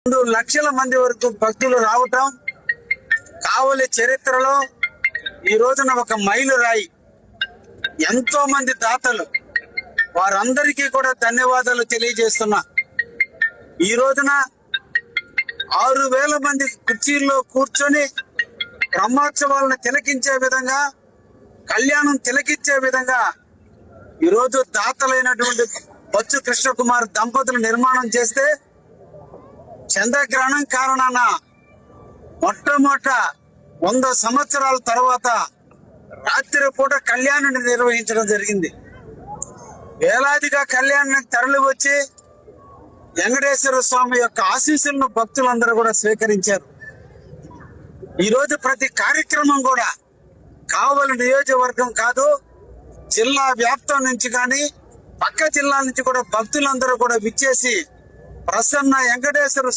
2 లక్షల మంది వరకు భక్తులు రావటం కావలి చరిత్రలో ఈ రోజున ఒక మైలురాయి. ఎంతో మంది దాతలు, వారందరికీ కూడా ధన్యవాదాలు తెలియజేస్తున్నా. ఈ రోజున 6,000 మంది కుర్చీల్లో కూర్చొని బ్రహ్మోత్సవాలను తిలకించే విధంగా, కళ్యాణం తిలకించే విధంగా ఈరోజు దాతలైనటువంటి బొత్స కృష్ణకుమార్ దంపతులు నిర్మాణం చేస్తే, చంద్రగ్రహణం కారణాన మొట్టమొదట 100 సంవత్సరాల తర్వాత రాత్రిపూట కళ్యాణాన్ని నిర్వహించడం జరిగింది. వేలాదిగా కళ్యాణానికి తరలి వచ్చి వెంకటేశ్వర స్వామి యొక్క ఆశీస్సులను భక్తులందరూ కూడా స్వీకరించారు. ఈరోజు ప్రతి కార్యక్రమం కూడా కావలి నియోజకవర్గం కాదు, జిల్లా వ్యాప్తం నుంచి కానీ పక్క జిల్లాల నుంచి కూడా భక్తులందరూ కూడా విచ్చేసి ప్రసన్న వెంకటేశ్వర